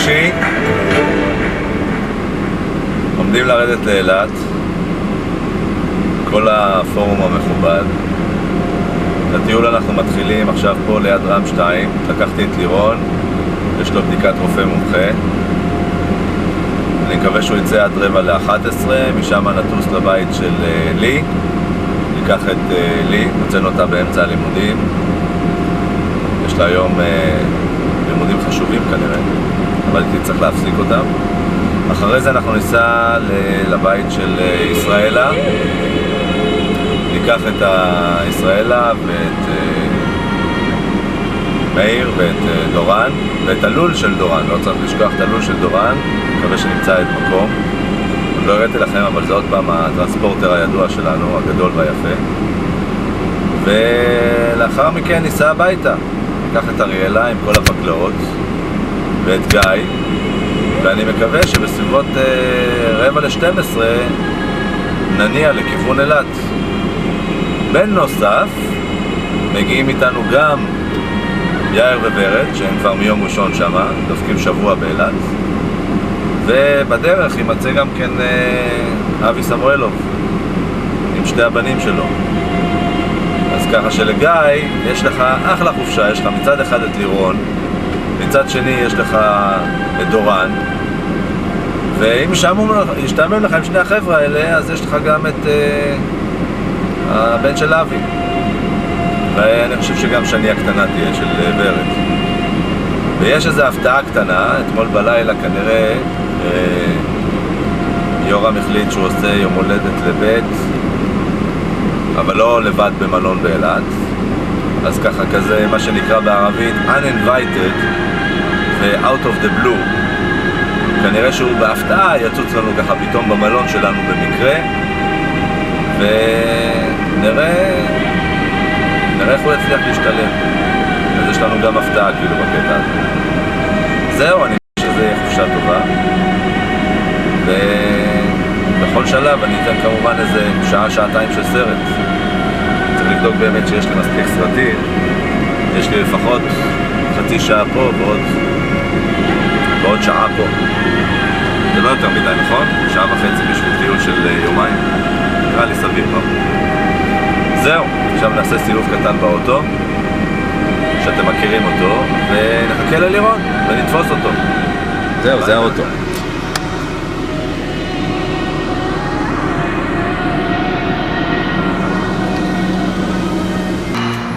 שלישי, עומדים לרדת לאילת, כל הפורום המכובד. את הטיול אנחנו מתחילים עכשיו פה ליד רם 2, לקחתי את לירון, יש לו בדיקת רופא מומחה. אני מקווה שהוא יצא עד 10:45, משם נטוס לבית של לי, ניקח את לי, נוצאנו אותה באמצע הלימודים. יש לה היום לימודים חשובים כנראה, אבל הייתי צריך להפסיק אותם. אחרי זה אנחנו ניסע לבית של ישראלה, ניקח את ישראלה ואת מאיר ואת דורן ואת הלול של דורן, לא צריך לשכוח את הלול של דורן, מקווה שנמצא את מקום. עוד לא הראיתי לכם, אבל זה עוד פעם הטרנספורטר הידוע שלנו, הגדול והיפה. ולאחר מכן ניסע הביתה, ניקח את אריאלה עם כל הבקלאות ואת גיא, ואני מקווה שבסביבות 11:45 נניע לכיוון אילת. בנוסף מגיעים איתנו גם יאיר וברד, שהם כבר מיום ראשון שמה, דופקים שבוע באילת, ובדרך יימצא גם כן אבי סמואלוב עם שתי הבנים שלו. אז ככה שלגיא יש לך אחלה חופשה, יש לך מצד אחד את לירון, מצד שני יש לך את דורן, ואם ישתעמם לך עם שני החבר'ה האלה, אז יש לך גם את הבן של אבי, ואני חושב שגם שני הקטנה תהיה של ורד. ויש איזו הפתעה קטנה, אתמול בלילה כנראה יורם החליט שהוא עושה יום הולדת לבית, אבל לא לבד במלון באילת, אז ככה כזה מה שנקרא בערבית uninvited ו-out of the blue. כנראה שהוא בהפתעה יצוץ לנו ככה פתאום במלון שלנו במקרה, ונראה איך הוא יצליח להשתלם. אז יש לנו גם הפתעה כאילו בקטע הזה. זהו, אני חושב שזה יהיה חופשה טובה, ובכל שלב אני אתן כמובן איזה שעה-שעתיים של סרט. צריך לבדוק באמת שיש לי מספיק סרטים. יש לי לפחות חצי שעה פה ועוד שעה פה. זה לא יותר מדי, נכון? שעה וחצי בשביל טיול של יומיים. נראה לי סביר, לא? זהו, עכשיו נעשה סיבוב קטן באוטו, שאתם מכירים אותו, ונחכה ללירון ונתפוס אותו. זהו, זה האוטו.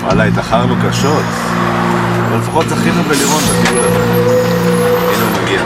וואלה, התאחרנו קשות, אבל לפחות זכינו בלירון בטיול הזה. הנה הוא מגיע.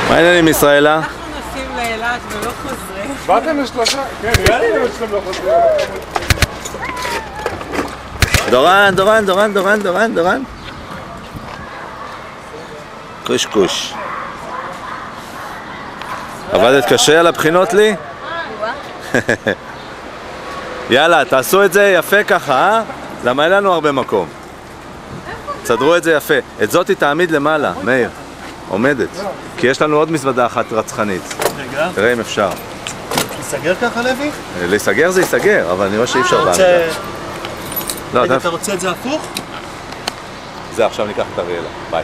מה העניינים ישראלה? אנחנו נוסעים לאילת ולא חוזרים. באתם לשלושה? כן, נראה לי שאתם לא חוזרים. דורן. קוש. עבדת קשה על הבחינות לי? יאללה, תעשו את זה יפה ככה, אה? למה אין לנו הרבה מקום. תסדרו את זה יפה. את זאת תעמיד למעלה, מאיר. עומדת. כי יש לנו עוד מזוודה אחת רצחנית. רגע. תראה אם אפשר. ייסגר ככה, לוי? להיסגר זה ייסגר, אבל אני רואה שאי אפשר בעמידה. רגע, אתה רוצה את זה הפוך? זה, עכשיו ניקח את אריאלה. ביי.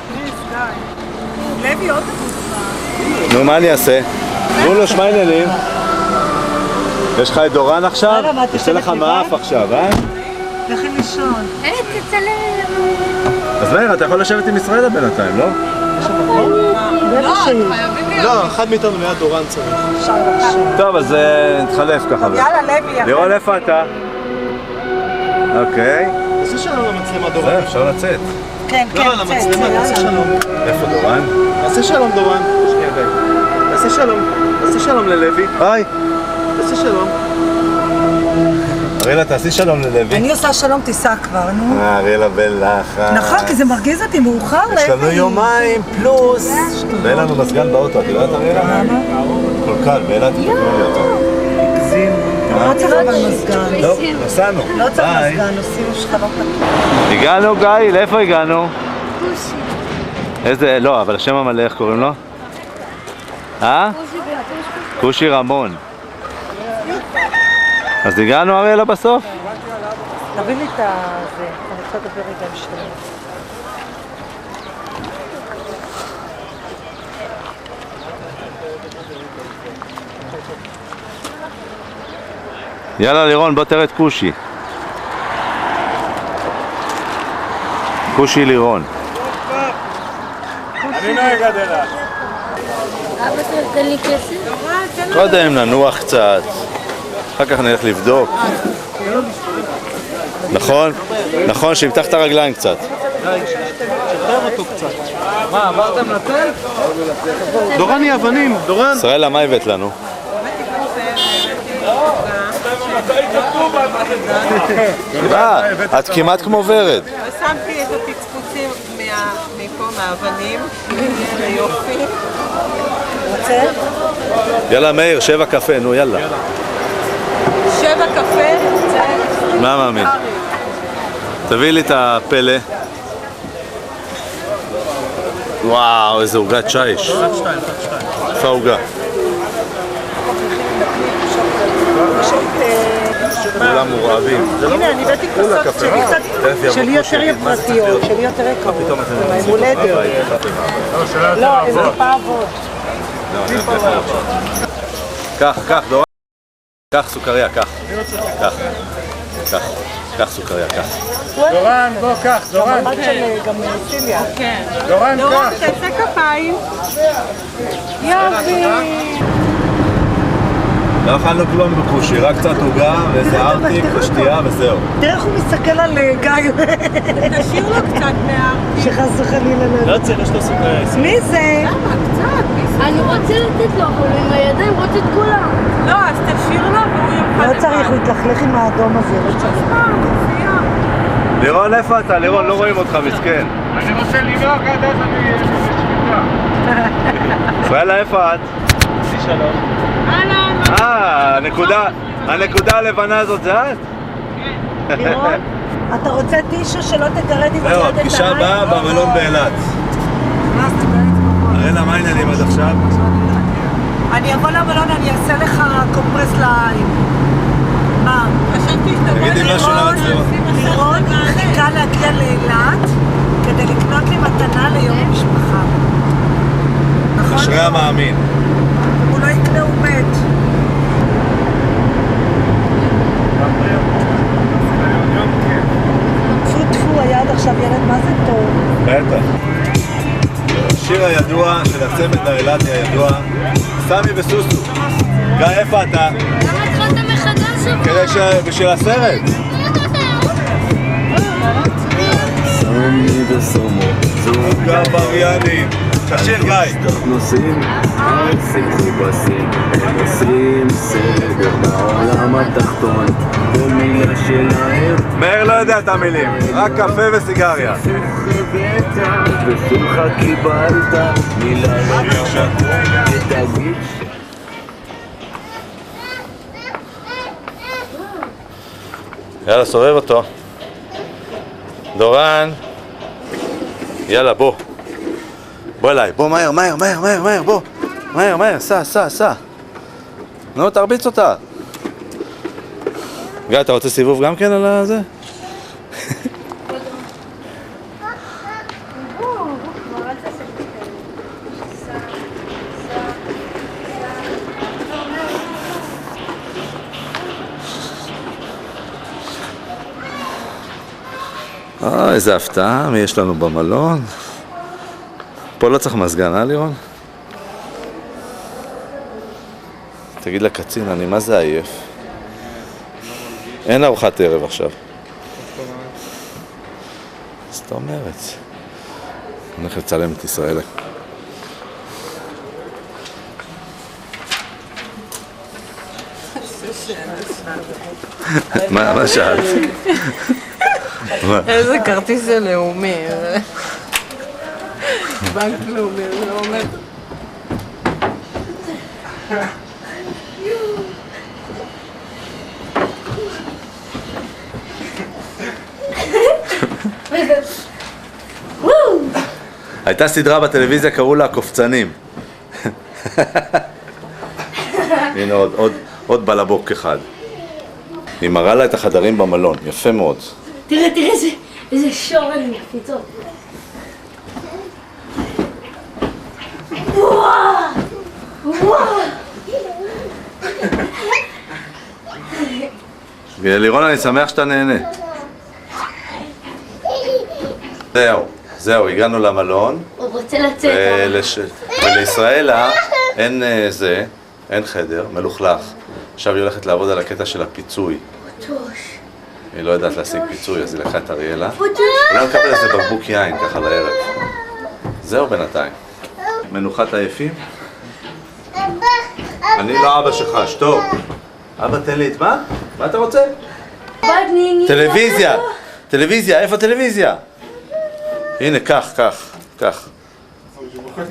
לוי עוד אבוס. נו, מה אני אעשה? נו לו שמיינילים. יש לך את דורן עכשיו? יש לך מאף עכשיו, אה? לכי לישון. תצלם. אז מאיר, אתה יכול לשבת עם ישראלה בינתיים, לא? לא, אחד מאיתנו ליד דורן צריך. טוב, אז נתחלף ככה. יאללה, לוי. לירון, איפה אתה? אוקיי. תעשה שלום למצלמה, דורן. אפשר לצאת. כן, כן, לא, למצלמה, תעשה שלום. איפה דורן? תעשה שלום, דורן. שנייה, גיא. תעשה שלום. תעשה שלום ללוי. היי. תעשה שלום. אריאלה, תעשי שלום ללוי. אני עושה שלום, תיסע כבר, נו. אריאלה בלחץ. נכון, כי זה מרגיז אותי, מאוחר, לוי. יש לנו יומיים פלוס. ואין לנו מזגן באוטו, את יודעת אריאלה? למה? כל קל, באילת תתקנו לי אותו. לא צריך אבל מזגן. לא, נסענו. לא צריך ביי. מזגן, עושים שכבות פתוח. הגענו גיא, לאיפה הגענו? כושי. איזה, לא, אבל השם המלא איך קוראים לו? כושי רמון. אז הגענו אריאלה בסוף? תביא לי את זה, אני רוצה לדבר רגע עם שלום. יאללה לירון, בוא תראה את כושי. כושי לירון. אבא תן לי כסף? קודם ננוח קצת, אחר כך נלך לבדוק. נכון? נכון, שימתח את הרגליים קצת. שחרר אותו קצת. מה, עברתם לצל? דורן היא אבנים, דורן. ישראלה, מה הבאת לנו? את כמעט כמו ורד. ושמתי את הפצפוצים מפה, מהאבנים, ליופי. רוצה? יאללה מאיר, 7 קפה, נו יאללה. 7 קפה, רוצה? מה מאמין? תביא לי את הפלא. וואו, איזה עוגת שיש. איפה העוגה? כולם מורעבים. הנה, אני הבאתי כוסות שלי קצת, שלי יותר יפרטיות, שלי יותר יקרות. זה יום הולדת. לא, איזה פעבות. קח, דורן. קח סוכריה, קח. קח סוכריה, קח. דורן, בוא, קח, דורן. הבת של גם סיליה. דורן, דורון, קח. תעשה כפיים. יופי. לא אכלנו כלום בכושי, רק קצת עוגה ואיזה ארטיק ושתייה וזהו. תראה איך הוא מסתכל על גיא. תשאיר לו קצת מהארטיק. שחס וחלילה לא צריך, יש לו סוכריה. מי זה? אני רוצה לתת לו, אבל עם הידיים רוצה את כולם. לא, אז תשאיר לו והוא יוכל... לא צריך, הוא יתלכלך עם האדום הזה, לא צריך. לירון, איפה אתה? לירון, לא רואים אותך, מסכן. אני רוצה לנוח עד אז אני בשביתה. ישראלה, איפה את? שלום. הנקודה הלבנה הזאת זה את? לירון, אתה רוצה טישו שלא תגרד עם היד את זהו, העין? הפגישה הבאה במלון באילת. אריאלה, מה העניינים עד עכשיו? אני אבוא למלון, אני אעשה לך קומפרס לעין. מה? חשבתי שאתה תגידי משהו למצלמה. לירון חיכה להגיע לאילת כדי לקנות לי מתנה ליום המשפחה. נכון? אשרי המאמין. הוא לא יקנה, הוא מת. טפו טפו, היה עד עכשיו ילד, מה זה טוב? בטח. השיר הידוע של הצמד האילתי הידוע, סמי וסוסו. גיא, איפה אתה? למה התחלת מחדש אבל? בשביל הסרט. סמי וסומו, זוג עבריינים. תשאיר גיא. נוסעים, עושים חיפשים, הם עושים סדר בעולם התחתון, כל מילה שלהם מאיר לא יודע את המילים, רק קפה וסיגריה. ושמחה קיבלת, מילה לא תגיד יאללה, סובב אותו. דורן. יאללה, בוא. בוא אליי, בוא מהר, בוא. מהר, סע. נו, תרביץ אותה. גיא, אתה רוצה סיבוב גם כן על זה? איזה הפתעה, מי יש לנו במלון? פה לא צריך מזגן, לירון? תגיד לקצין, אני מה זה עייף? אין ארוחת ערב עכשיו. זאת אומרת. אני הולך לצלם את ישראל. מה שאלת? איזה כרטיס זה לאומי. בנק לאומי, זה לא אומר. הייתה סדרה בטלוויזיה, קראו לה הקופצנים. הנה עוד בלבוק אחד. היא מראה לה את החדרים במלון, יפה מאוד. תראה איזה שורן עם קפיצות. לירון, אני שמח שאתה נהנה. זהו, הגענו למלון. הוא רוצה לצאת. ולישראלה אין חדר, מלוכלך. עכשיו היא הולכת לעבוד על הקטע של הפיצוי. היא לא יודעת להשיג פיצוי, אז היא לקחה את אריאלה. אולי נקבל איזה בקבוק יין ככה לערב. זהו בינתיים. מנוחת עייפים? אני לא אבא שלך, שתוק. אבא, תן לי את מה? מה אתה רוצה? טלוויזיה, איפה טלוויזיה? הנה, קח.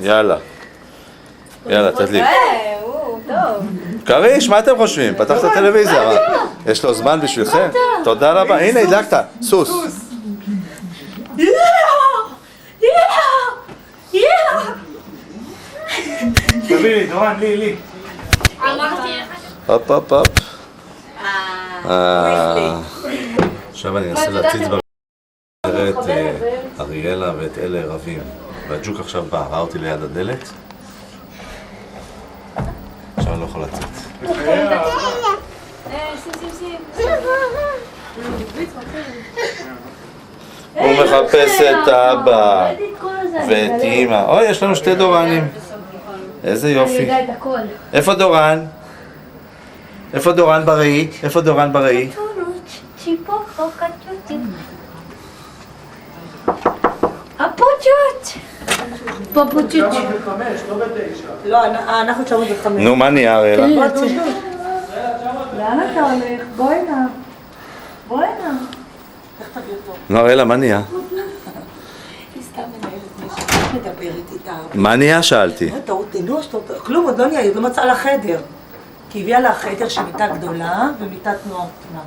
יאללה, תדליק. קריש, מה אתם חושבים? פתח את הטלוויזיה. יש לו זמן בשבילכם? תודה רבה. הנה, הדלקת. סוס. תביא לי, דורן, לי. הופ. עכשיו אני אנסה להציץ את אריאלה ואת אלה רבים. והג'וק עכשיו בא, ראה אותי ליד הדלת. עכשיו אני לא יכול לצאת. הוא מחפש את אבא ואת אמא. אוי, יש לנו שתי דורנים. איזה יופי. אני יודע את הכל. איפה דורן? איפה דורן בראי? פופוצ'ות. לא, אנחנו 905. נו, מה נהיה אריאלה? לאן אתה הולך? בואי הנה. איך תביא אותו? נו, אריאלה, מה נהיה? היא סתם מנהלת מישהו, מדברת איתה. מה נהיה? שאלתי. כלום, עוד לא נהיה, היא לא מצאה לה חדר. כי הביאה לה חדר של מיטה גדולה ומיטת נוער קטנה.